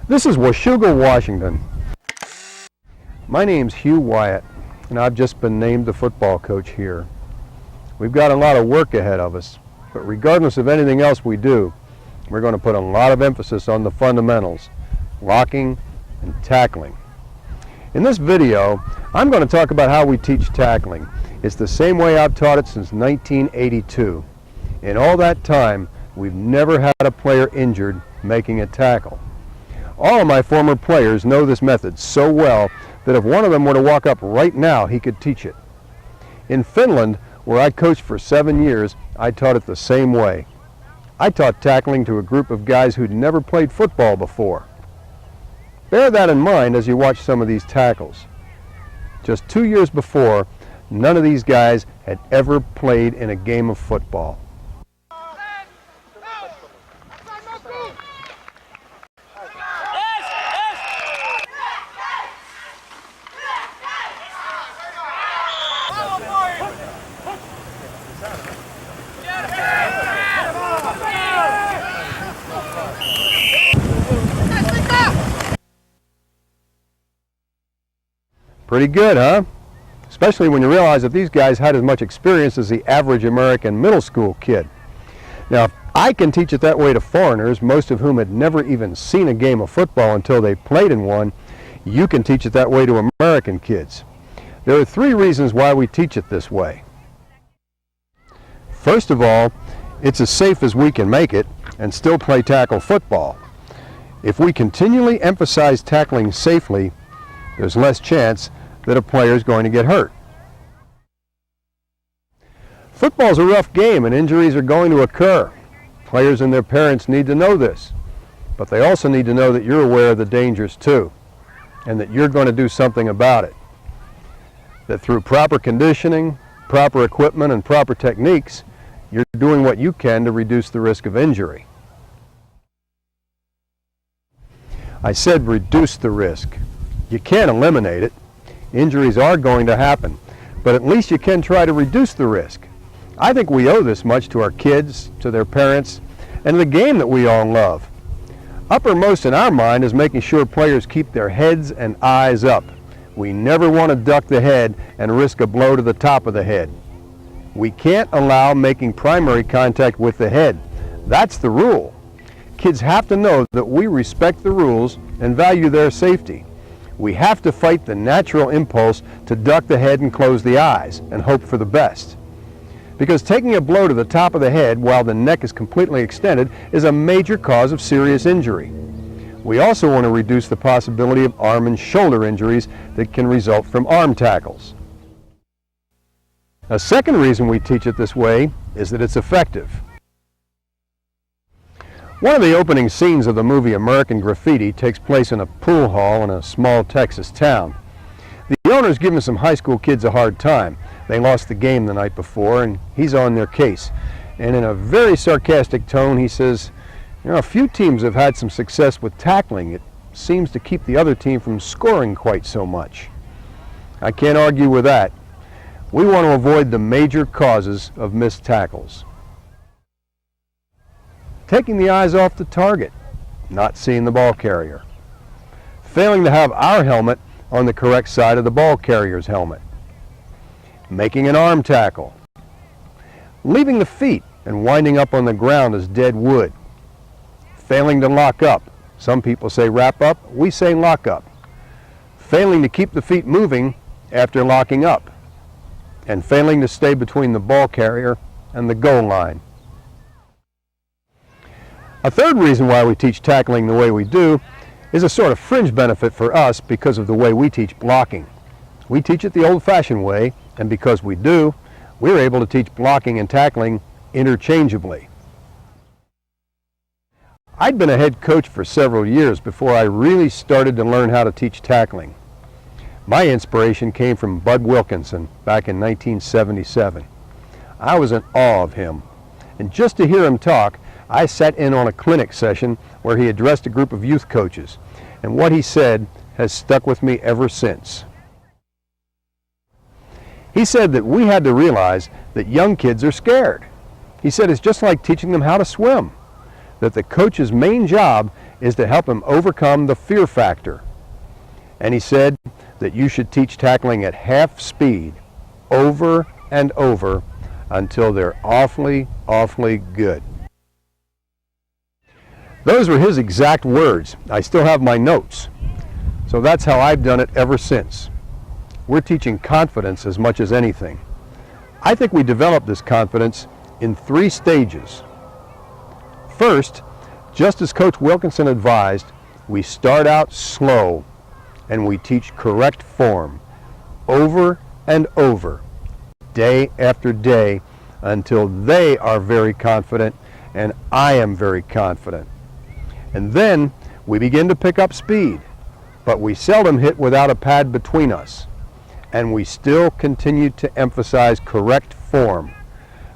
This is Washougal, Washington. My name's Hugh Wyatt, and I've just been named the football coach here. We've got a lot of work ahead of us, but regardless of anything else we do, we're going to put a lot of emphasis on the fundamentals, blocking and tackling. In this video, I'm going to talk about how we teach tackling. It's the same way I've taught it since 1982. In all that time, we've never had a player injured making a tackle. All of my former players know this method so well that if one of them were to walk up right now, he could teach it. In Finland, where I coached for 7 years, I taught it the same way. I taught tackling to a group of guys who'd never played football before. Bear that in mind as you watch some of these tackles. Just 2 years before, none of these guys had ever played in a game of football. Pretty good, huh? Especially when you realize that these guys had as much experience as the average American middle school kid. Now, if I can teach it that way to foreigners, most of whom had never even seen a game of football until they played in one, you can teach it that way to American kids. There are 3 reasons why we teach it this way. First of all, it's as safe as we can make it and still play tackle football. If we continually emphasize tackling safely, there's less chance that a player is going to get hurt. Football's a rough game and injuries are going to occur. Players and their parents need to know this, but they also need to know that you're aware of the dangers too, and that you're going to do something about it. That through proper conditioning, proper equipment, and proper techniques, you're doing what you can to reduce the risk of injury. I said reduce the risk. You can't eliminate it. Injuries are going to happen, but at least you can try to reduce the risk. I think we owe this much to our kids, to their parents, and to the game that we all love. Uppermost in our mind is making sure players keep their heads and eyes up. We never want to duck the head and risk a blow to the top of the head. We can't allow making primary contact with the head. That's the rule. Kids have to know that we respect the rules and value their safety. We have to fight the natural impulse to duck the head and close the eyes and hope for the best. Because taking a blow to the top of the head while the neck is completely extended is a major cause of serious injury. We also want to reduce the possibility of arm and shoulder injuries that can result from arm tackles. A second reason we teach it this way is that it's effective. One of the opening scenes of the movie American Graffiti takes place in a pool hall in a small Texas town. The owner's giving some high school kids a hard time. They lost the game the night before and he's on their case. And in a very sarcastic tone he says, "You know, a few teams have had some success with tackling. It seems to keep the other team from scoring quite so much." I can't argue with that. We want to avoid the major causes of missed tackles. Taking the eyes off the target, not seeing the ball carrier. Failing to have our helmet on the correct side of the ball carrier's helmet. Making an arm tackle. Leaving the feet and winding up on the ground as dead wood. Failing to lock up. Some people say wrap up, we say lock up. Failing to keep the feet moving after locking up. And failing to stay between the ball carrier and the goal line. A third reason why we teach tackling the way we do is a sort of fringe benefit for us because of the way we teach blocking. We teach it the old-fashioned way, and because we do, we're able to teach blocking and tackling interchangeably. I'd been a head coach for several years before I really started to learn how to teach tackling. My inspiration came from Bud Wilkinson back in 1977. I was in awe of him, and just to hear him talk, I sat in on a clinic session where he addressed a group of youth coaches, and what he said has stuck with me ever since. He said that we had to realize that young kids are scared. He said it's just like teaching them how to swim, that the coach's main job is to help him overcome the fear factor. And he said that you should teach tackling at half speed over and over until they're awfully, awfully good. Those were his exact words. I still have my notes. So that's how I've done it ever since. We're teaching confidence as much as anything. I think we develop this confidence in 3 stages. First, just as Coach Wilkinson advised, we start out slow and we teach correct form over and over, day after day, until they are very confident and I am very confident. And then we begin to pick up speed, but we seldom hit without a pad between us. And we still continue to emphasize correct form.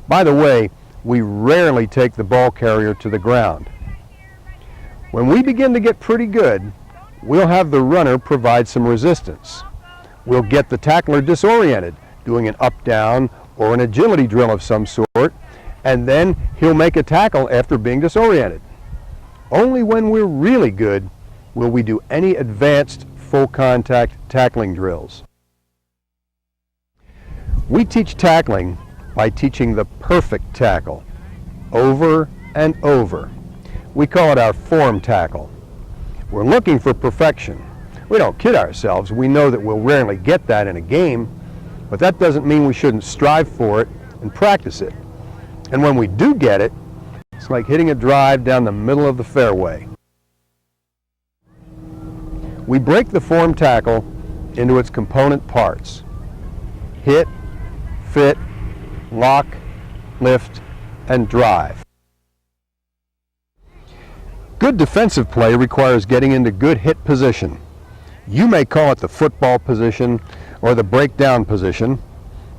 By the way, we rarely take the ball carrier to the ground. When we begin to get pretty good, we'll have the runner provide some resistance. We'll get the tackler disoriented, doing an up-down or an agility drill of some sort, and then he'll make a tackle after being disoriented. Only when we're really good will we do any advanced full contact tackling drills. We teach tackling by teaching the perfect tackle over and over. We call it our form tackle. We're looking for perfection. We don't kid ourselves. We know that we'll rarely get that in a game, but that doesn't mean we shouldn't strive for it and practice it. And when we do get it, it's like hitting a drive down the middle of the fairway. We break the form tackle into its component parts: hit, fit, lock, lift, and drive. Good defensive play requires getting into good hit position. You may call it the football position or the breakdown position,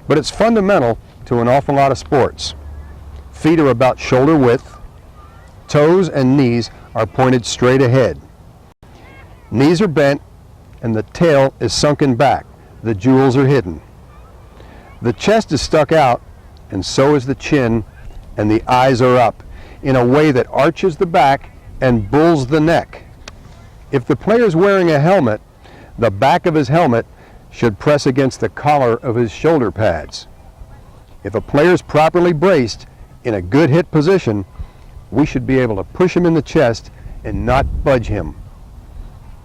but it's fundamental to an awful lot of sports. Feet are about shoulder width. Toes and knees are pointed straight ahead. Knees are bent and the tail is sunken back. The jewels are hidden. The chest is stuck out, and so is the chin, and the eyes are up in a way that arches the back and bulls the neck. If the player's wearing a helmet, the back of his helmet should press against the collar of his shoulder pads. If a player's properly braced in a good hit position, we should be able to push him in the chest and not budge him.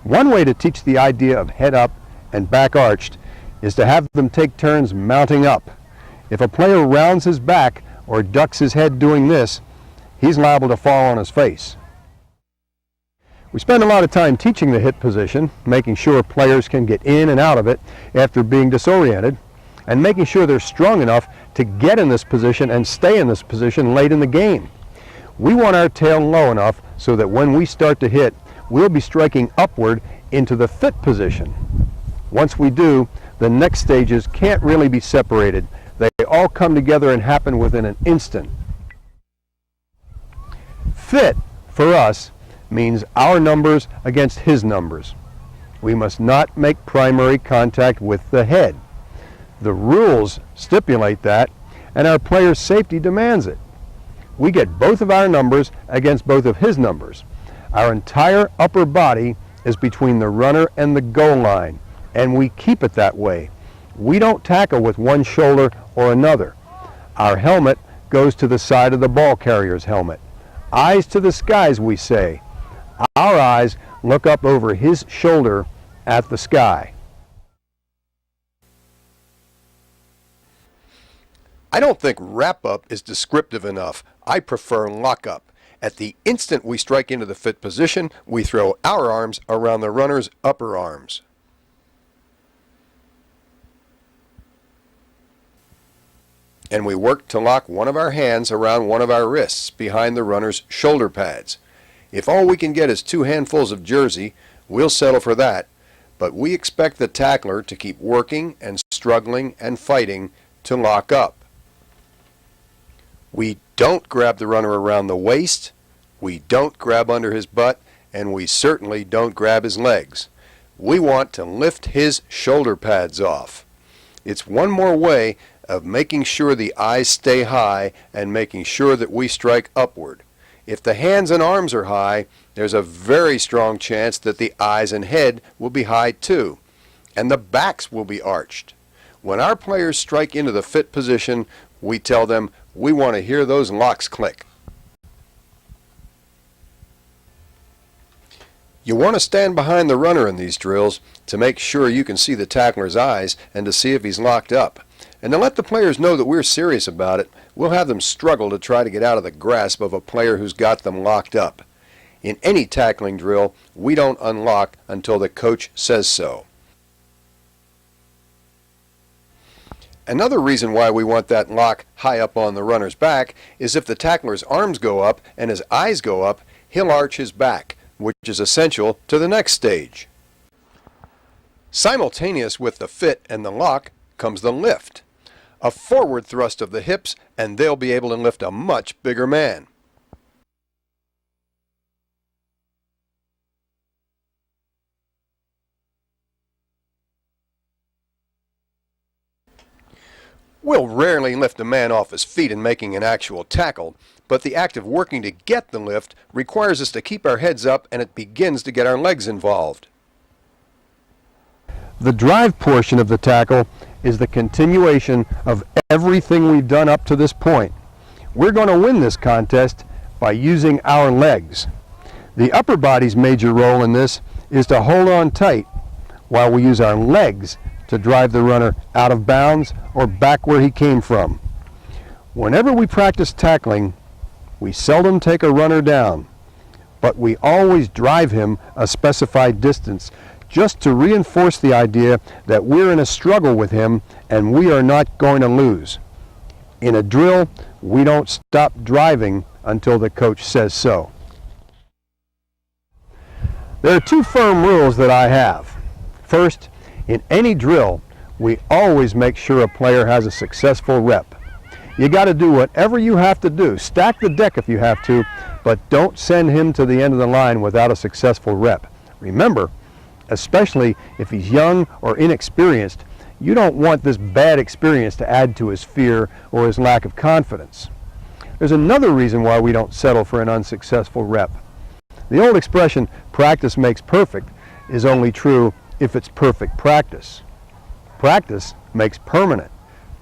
One way to teach the idea of head up and back arched is to have them take turns mounting up. If a player rounds his back or ducks his head doing this, he's liable to fall on his face. We spend a lot of time teaching the hit position, making sure players can get in and out of it after being disoriented, and making sure they're strong enough to get in this position and stay in this position late in the game. We want our tail low enough so that when we start to hit, we'll be striking upward into the fit position. Once we do, the next stages can't really be separated. They all come together and happen within an instant. Fit, for us, means our numbers against his numbers. We must not make primary contact with the head. The rules stipulate that, and our player's safety demands it. We get both of our numbers against both of his numbers. Our entire upper body is between the runner and the goal line, and we keep it that way. We don't tackle with one shoulder or another. Our helmet goes to the side of the ball carrier's helmet. Eyes to the skies, we say. Our eyes look up over his shoulder at the sky. I don't think wrap-up is descriptive enough. I prefer lock-up. At the instant we strike into the fit position, we throw our arms around the runner's upper arms. And we work to lock one of our hands around one of our wrists behind the runner's shoulder pads. If all we can get is 2 handfuls of jersey, we'll settle for that, but we expect the tackler to keep working and struggling and fighting to lock up. We don't grab the runner around the waist, we don't grab under his butt, and we certainly don't grab his legs. We want to lift his shoulder pads off. It's one more way of making sure the eyes stay high and making sure that we strike upward. If the hands and arms are high, there's a very strong chance that the eyes and head will be high too, and the backs will be arched. When our players strike into the fit position, we tell them we want to hear those locks click. You want to stand behind the runner in these drills to make sure you can see the tackler's eyes and to see if he's locked up. And to let the players know that we're serious about it, we'll have them struggle to try to get out of the grasp of a player who's got them locked up. In any tackling drill, we don't unlock until the coach says so. Another reason why we want that lock high up on the runner's back is if the tackler's arms go up and his eyes go up, he'll arch his back, which is essential to the next stage. Simultaneous with the fit and the lock comes the lift. A forward thrust of the hips, and they'll be able to lift a much bigger man. We'll rarely lift a man off his feet in making an actual tackle, but the act of working to get the lift requires us to keep our heads up, and it begins to get our legs involved. The drive portion of the tackle is the continuation of everything we've done up to this point. We're going to win this contest by using our legs. The upper body's major role in this is to hold on tight while we use our legs to drive the runner out of bounds or back where he came from. Whenever we practice tackling, we seldom take a runner down, but we always drive him a specified distance just to reinforce the idea that we're in a struggle with him and we are not going to lose. In a drill, we don't stop driving until the coach says so. There are two firm rules that I have. First, in any drill, we always make sure a player has a successful rep. You got to do whatever you have to do. Stack the deck if you have to, but don't send him to the end of the line without a successful rep. Remember, especially if he's young or inexperienced, you don't want this bad experience to add to his fear or his lack of confidence. There's another reason why we don't settle for an unsuccessful rep. The old expression, practice makes perfect, is only true if it's perfect practice. Practice makes permanent.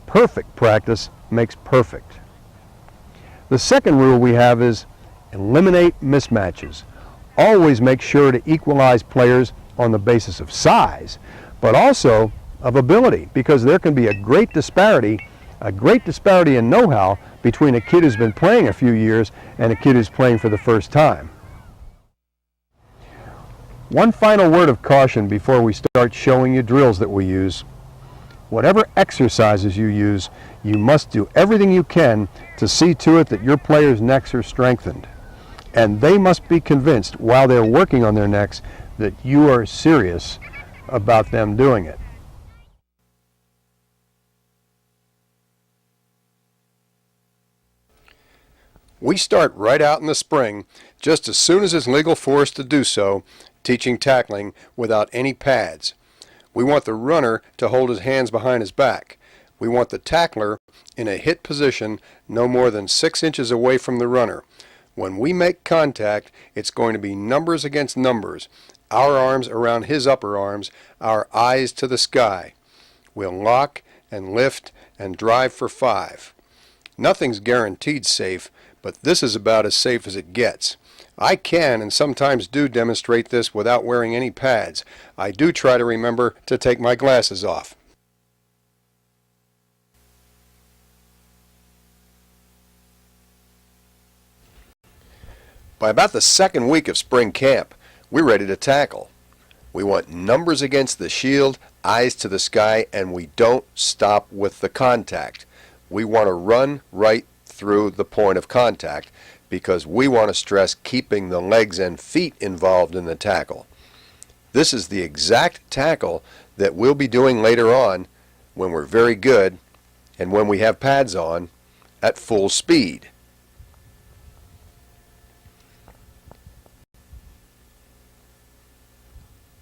Perfect practice makes perfect. The second rule we have is eliminate mismatches. Always make sure to equalize players on the basis of size, but also of ability, because there can be a great disparity in know-how between a kid who's been playing a few years and a kid who's playing for the first time. One final word of caution before we start showing you drills that we use. Whatever exercises you use, you must do everything you can to see to it that your players' necks are strengthened. And they must be convinced while they're working on their necks that you are serious about them doing it. We start right out in the spring, just as soon as it's legal for us to do so, teaching tackling without any pads. We want the runner to hold his hands behind his back. We want the tackler in a hit position no more than 6 inches away from the runner. When we make contact, it's going to be numbers against numbers. Our arms around his upper arms, our eyes to the sky. We'll lock and lift and drive for 5. Nothing's guaranteed safe, but this is about as safe as it gets. I can and sometimes do demonstrate this without wearing any pads. I do try to remember to take my glasses off. By about the second week of spring camp, we're ready to tackle. We want numbers against the shield, eyes to the sky, and we don't stop with the contact. We want to run right through the point of contact because we want to stress keeping the legs and feet involved in the tackle. This is the exact tackle that we'll be doing later on when we're very good and when we have pads on at full speed.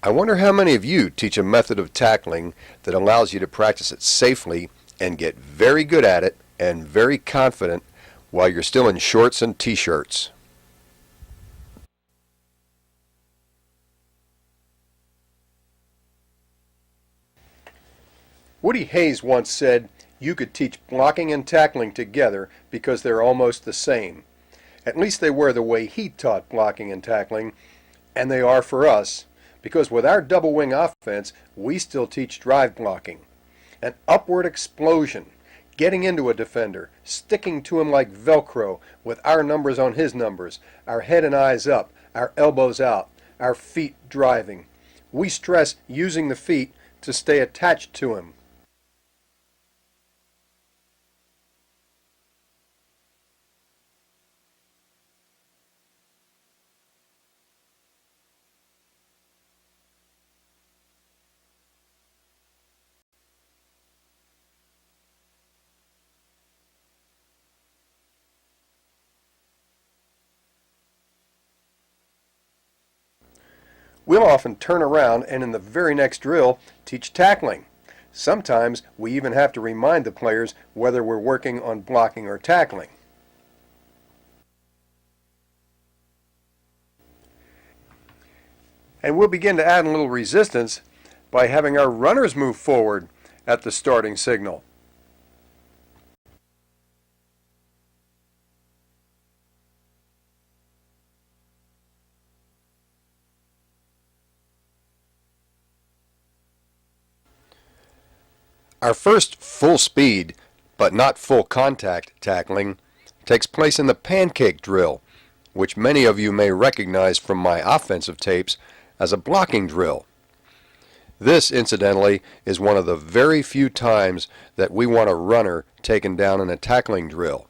I wonder how many of you teach a method of tackling that allows you to practice it safely and get very good at it and very confident while you're still in shorts and t-shirts. Woody Hayes once said, "You could teach blocking and tackling together because they're almost the same." At least they were the way he taught blocking and tackling, and they are for us, because with our double wing offense, we still teach drive blocking. An upward explosion, getting into a defender, sticking to him like Velcro with our numbers on his numbers, our head and eyes up, our elbows out, our feet driving. We stress using the feet to stay attached to him. We'll often turn around and in the very next drill teach tackling. Sometimes we even have to remind the players whether we're working on blocking or tackling. And we'll begin to add a little resistance by having our runners move forward at the starting signal. Our first full speed, but not full contact tackling takes place in the pancake drill, which many of you may recognize from my offensive tapes as a blocking drill. This, incidentally, is one of the very few times that we want a runner taken down in a tackling drill.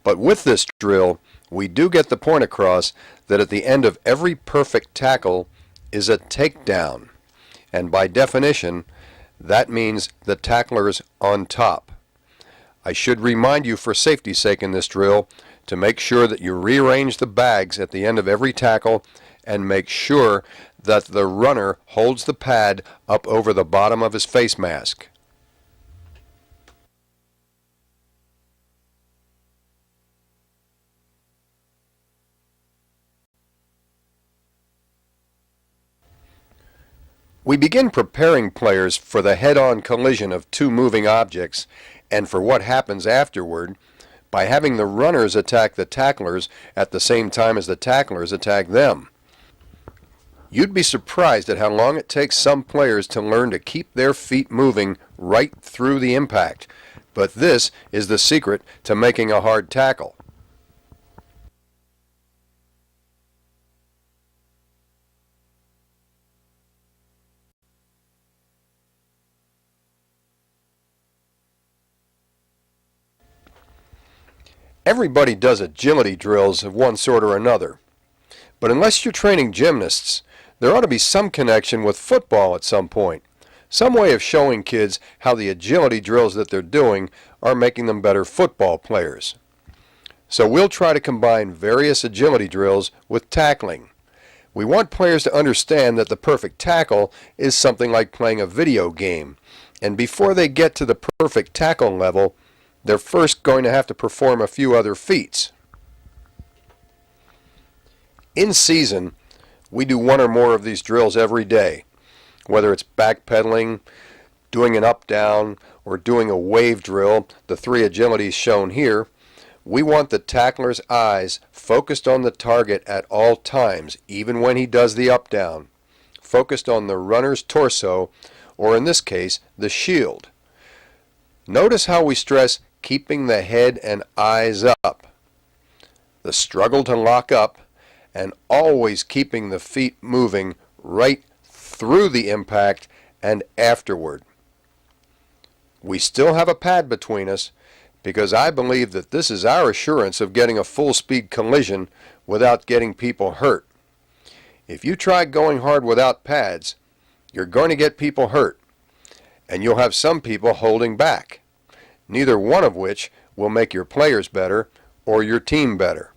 But with this drill, we do get the point across that at the end of every perfect tackle is a takedown, and by definition, that means the tackler's on top. I should remind you for safety's sake in this drill to make sure that you rearrange the bags at the end of every tackle and make sure that the runner holds the pad up over the bottom of his face mask. We begin preparing players for the head-on collision of two moving objects and for what happens afterward by having the runners attack the tacklers at the same time as the tacklers attack them. You'd be surprised at how long it takes some players to learn to keep their feet moving right through the impact, but this is the secret to making a hard tackle. Everybody does agility drills of one sort or another, but unless you're training gymnasts, there ought to be some connection with football at some point. Some way of showing kids how the agility drills that they're doing are making them better football players. So we'll try to combine various agility drills with tackling. We want players to understand that the perfect tackle is something like playing a video game, and before they get to the perfect tackle level, they're first going to have to perform a few other feats. In season, we do one or more of these drills every day, whether it's backpedaling, doing an up-down, or doing a wave drill, the three agilities shown here. We want the tackler's eyes focused on the target at all times, even when he does the up-down, focused on the runner's torso, or in this case, the shield. Notice how we stress keeping the head and eyes up, the struggle to lock up, and always keeping the feet moving right through the impact and afterward. We still have a pad between us because I believe that this is our assurance of getting a full-speed collision without getting people hurt. If you try going hard without pads, you're going to get people hurt, and you'll have some people holding back, neither one of which will make your players better or your team better.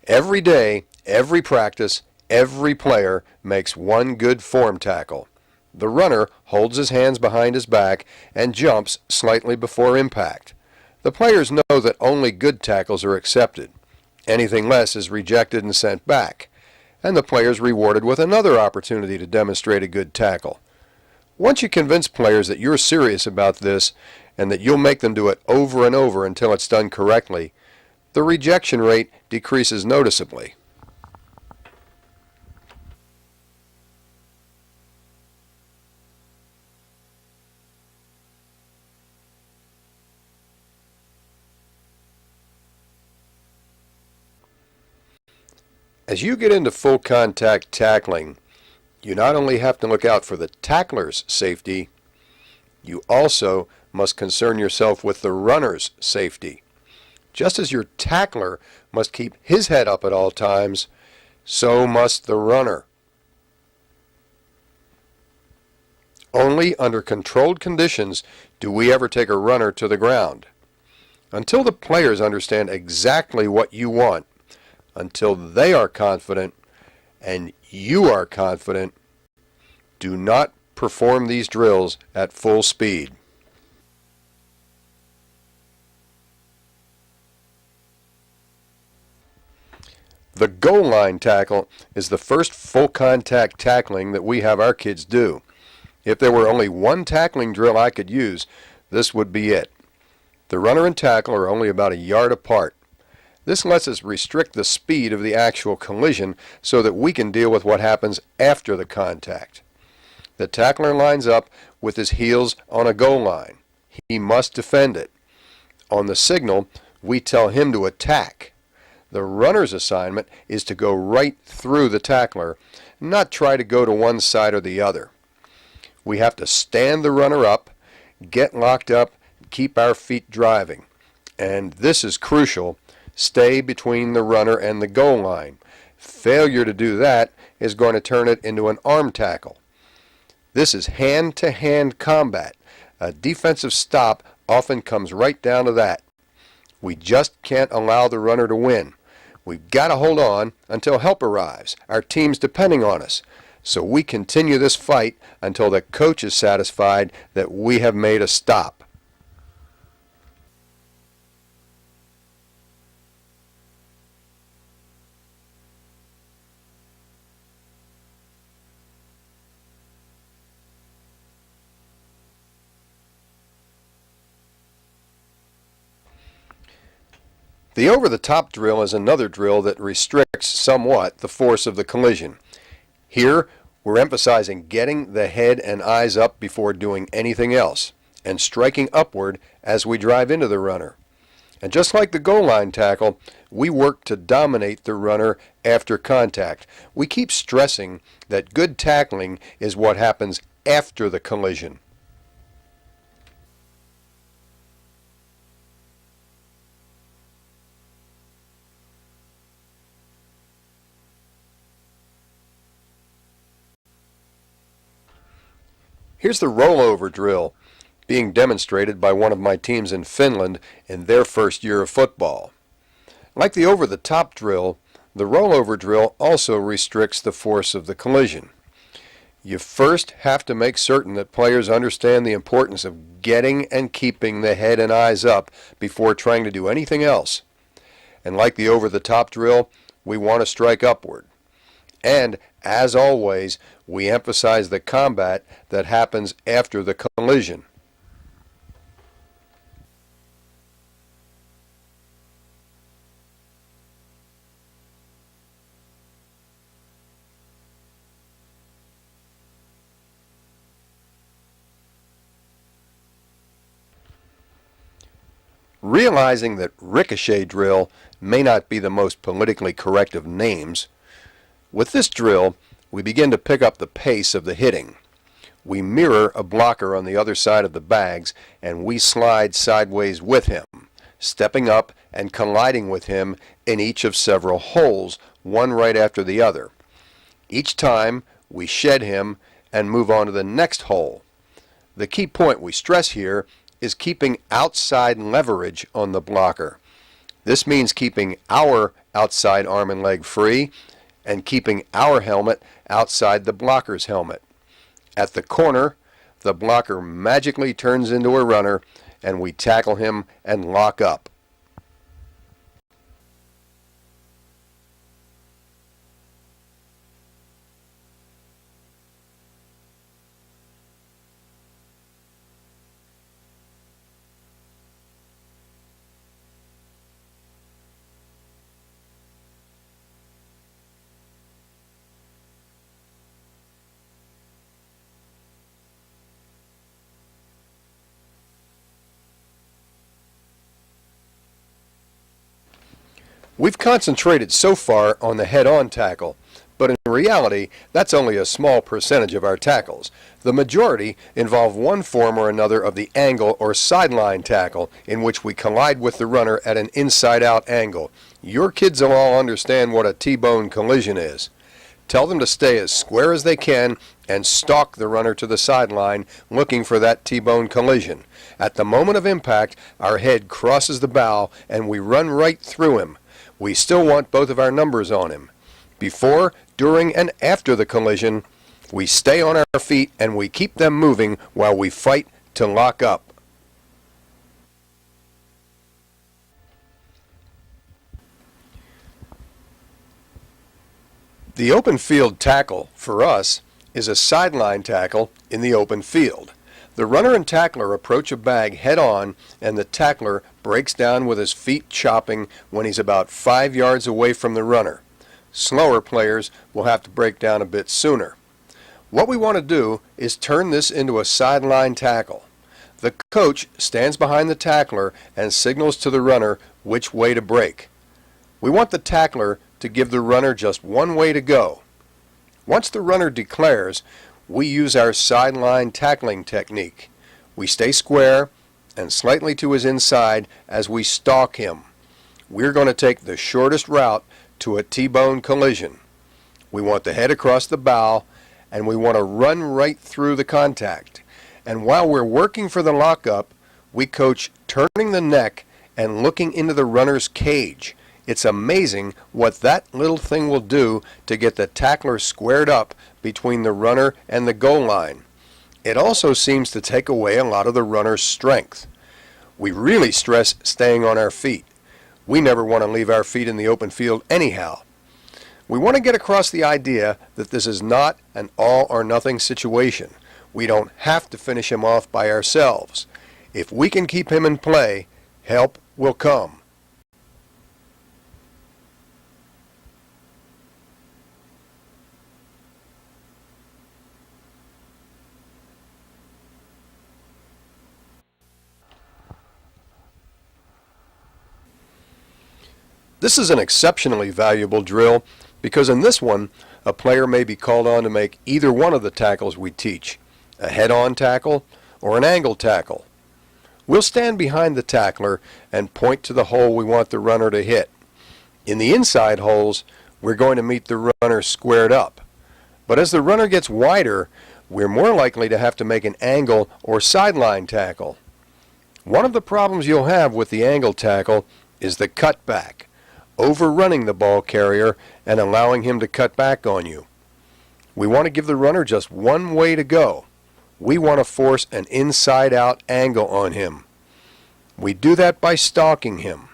Every day, every practice, every player makes one good form tackle. The runner holds his hands behind his back and jumps slightly before impact. The players know that only good tackles are accepted. Anything less is rejected and sent back, and the players rewarded with another opportunity to demonstrate a good tackle. Once you convince players that you're serious about this and that you'll make them do it over and over until it's done correctly, the rejection rate decreases noticeably. As you get into full contact tackling, you not only have to look out for the tackler's safety, you also must concern yourself with the runner's safety. Just as your tackler must keep his head up at all times, so must the runner. Only under controlled conditions do we ever take a runner to the ground. Until the players understand exactly what you want, until they are confident and you are confident, do not perform these drills at full speed. The goal line tackle is the first full contact tackling that we have our kids do. If there were only one tackling drill I could use, this would be it. The runner and tackle are only about a yard apart. This lets us restrict the speed of the actual collision so that we can deal with what happens after the contact. The tackler lines up with his heels on a goal line. He must defend it. On the signal, we tell him to attack. The runner's assignment is to go right through the tackler, not try to go to one side or the other. We have to stand the runner up, get locked up, keep our feet driving. And this is crucial. Stay between the runner and the goal line. Failure to do that is going to turn it into an arm tackle. This is hand-to-hand combat. A defensive stop often comes right down to that. We just can't allow the runner to win. We've got to hold on until help arrives. Our team's depending on us. So we continue this fight until the coach is satisfied that we have made a stop. The over-the-top drill is another drill that restricts somewhat the force of the collision. Here, we're emphasizing getting the head and eyes up before doing anything else, and striking upward as we drive into the runner. And just like the goal line tackle, we work to dominate the runner after contact. We keep stressing that good tackling is what happens after the collision. Here's the rollover drill being demonstrated by one of my teams in Finland in their first year of football. Like the over-the-top drill, the rollover drill also restricts the force of the collision. You first have to make certain that players understand the importance of getting and keeping the head and eyes up before trying to do anything else. And like the over-the-top drill, we want to strike upward. And, as always, we emphasize the combat that happens after the collision. Realizing that ricochet drill may not be the most politically correct of names, with this drill, we begin to pick up the pace of the hitting. We mirror a blocker on the other side of the bags, and we slide sideways with him, stepping up and colliding with him in each of several holes, one right after the other. Each time, we shed him and move on to the next hole. The key point we stress here is keeping outside leverage on the blocker. This means keeping our outside arm and leg free and keeping our helmet outside the blocker's helmet. At the corner, the blocker magically turns into a runner and we tackle him and lock up. We've concentrated so far on the head-on tackle, but in reality, that's only a small percentage of our tackles. The majority involve one form or another of the angle or sideline tackle, in which we collide with the runner at an inside-out angle. Your kids will all understand what a T-bone collision is. Tell them to stay as square as they can and stalk the runner to the sideline, looking for that T-bone collision. At the moment of impact, our head crosses the bow and we run right through him. We still want both of our numbers on him. Before, during, and after the collision, we stay on our feet and we keep them moving while we fight to lock up. The open field tackle, for us, is a sideline tackle in the open field. The runner and tackler approach a bag head-on, and the tackler breaks down with his feet chopping when he's about 5 yards away from the runner. Slower players will have to break down a bit sooner. What we want to do is turn this into a sideline tackle. The coach stands behind the tackler and signals to the runner which way to break. We want the tackler to give the runner just one way to go. Once the runner declares, we use our sideline tackling technique. We stay square and slightly to his inside as we stalk him. We're going to take the shortest route to a T-bone collision. We want the head across the bow and we want to run right through the contact. And while we're working for the lockup, we coach turning the neck and looking into the runner's cage. It's amazing what that little thing will do to get the tackler squared up between the runner and the goal line. It also seems to take away a lot of the runner's strength. We really stress staying on our feet. We never want to leave our feet in the open field anyhow. We want to get across the idea that this is not an all or nothing situation. We don't have to finish him off by ourselves. If we can keep him in play, help will come. This is an exceptionally valuable drill because in this one, a player may be called on to make either one of the tackles we teach, a head-on tackle or an angle tackle. We'll stand behind the tackler and point to the hole we want the runner to hit. In the inside holes, we're going to meet the runner squared up. But as the runner gets wider, we're more likely to have to make an angle or sideline tackle. One of the problems you'll have with the angle tackle is the cutback, overrunning the ball carrier and allowing him to cut back on you. We want to give the runner just one way to go. We want to force an inside-out angle on him. We do that by stalking him.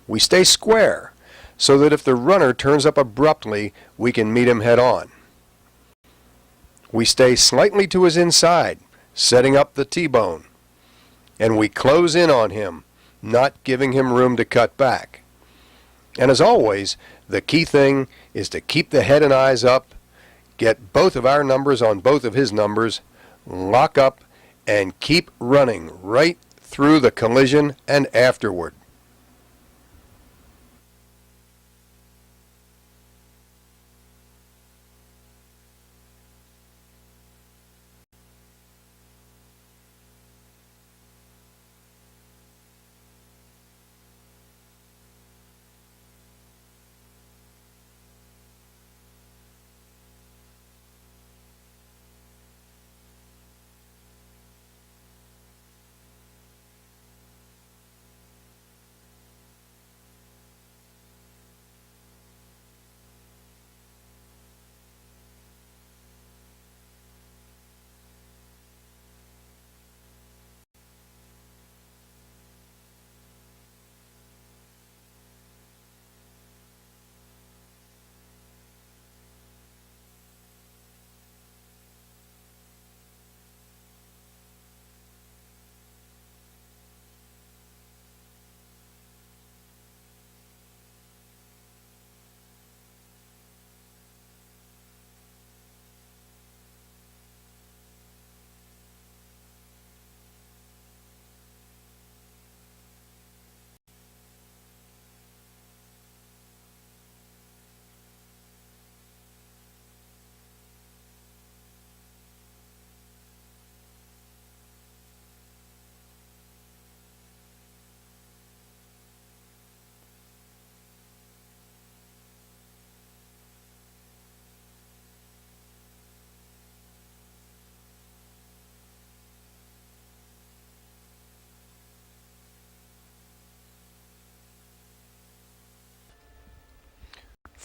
We stay square so that if the runner turns up abruptly, we can meet him head-on. We stay slightly to his inside, setting up the T-bone. And we close in on him, not giving him room to cut back. And as always, the key thing is to keep the head and eyes up, get both of our numbers on both of his numbers, lock up, and keep running right through the collision and afterward.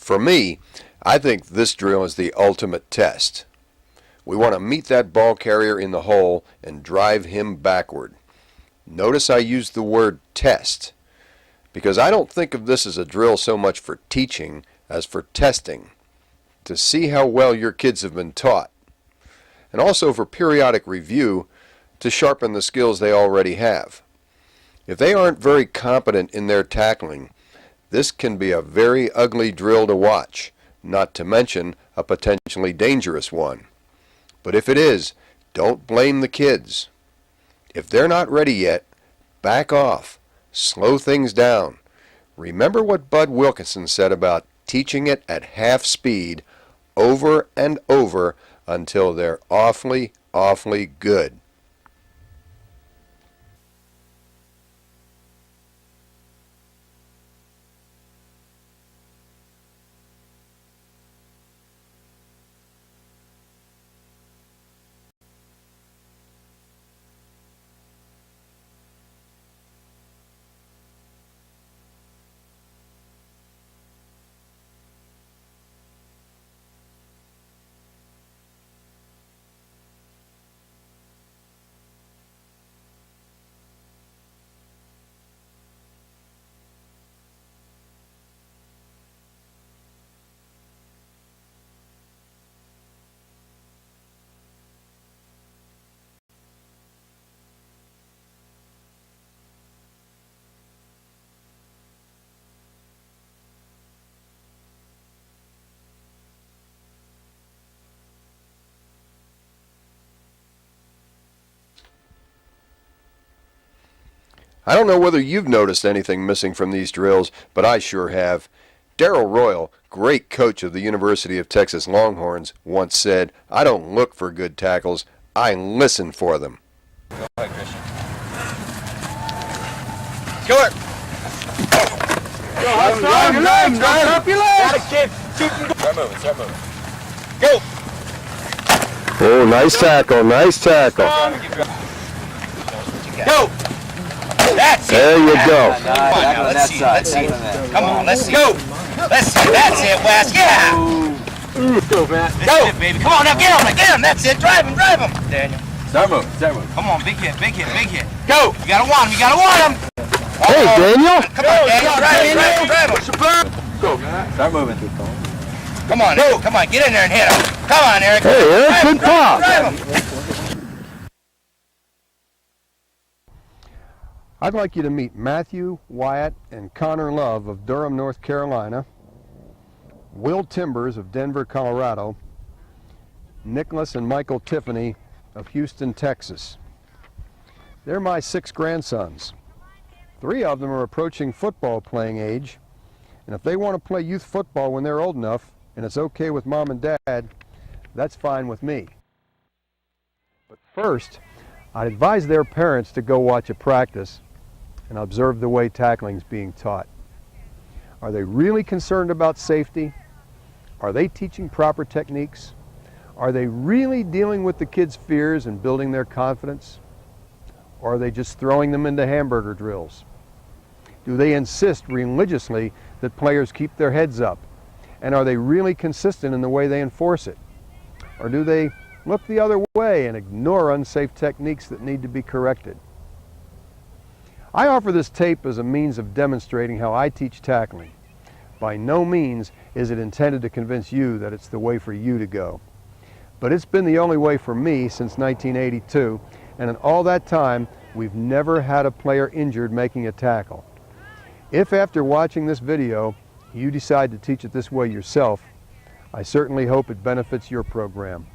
For me, I think this drill is the ultimate test. We want to meet that ball carrier in the hole and drive him backward. Notice I used the word test, because I don't think of this as a drill so much for teaching as for testing, to see how well your kids have been taught, and also for periodic review to sharpen the skills they already have. If they aren't very competent in their tackling, this can be a very ugly drill to watch, not to mention a potentially dangerous one. But if it is, don't blame the kids. If they're not ready yet, back off, slow things down. Remember what Bud Wilkinson said about teaching it at half speed over and over until they're awfully, awfully good. I don't know whether you've noticed anything missing from these drills, but I sure have. Darrell Royal, great coach of the University of Texas Longhorns, once said, "I don't look for good tackles, I listen for them." Go ahead, Christian. Short. Drop your legs, drop your legs. Got it, kid. Start moving, start moving. Go. Oh, nice tackle, nice tackle. Go. That's it. There you go. Come on now, let's see. Come on, let's see. Go. Let's see. That's it, Wes. Yeah. Let's go, Matt. Go, baby. Come on now, get him. That's it. Drive him, Daniel. Start moving. Come on, big hit. Go. You gotta want him. Hey, Daniel. Come on, Daniel. Drive him. Go, Matt. Start moving. Come on, Eric. Come on, get in there and hit him. Come on, Eric. Hey, Eric, good pop. Drive him. I'd like you to meet Matthew Wyatt and Connor Love of Durham, North Carolina, Will Timbers of Denver, Colorado, Nicholas and Michael Tiffany of Houston, Texas. They're my 6 grandsons. 3 of them are approaching football playing age, and if they want to play youth football when they're old enough, and it's okay with Mom and Dad, that's fine with me. But first, I'd advise their parents to go watch a practice and observe the way tackling's being taught. Are they really concerned about safety? Are they teaching proper techniques? Are they really dealing with the kids' fears and building their confidence? Or are they just throwing them into hamburger drills? Do they insist religiously that players keep their heads up? And are they really consistent in the way they enforce it? Or do they look the other way and ignore unsafe techniques that need to be corrected? I offer this tape as a means of demonstrating how I teach tackling. By no means is it intended to convince you that it's the way for you to go. But it's been the only way for me since 1982, and in all that time, we've never had a player injured making a tackle. If after watching this video, you decide to teach it this way yourself, I certainly hope it benefits your program.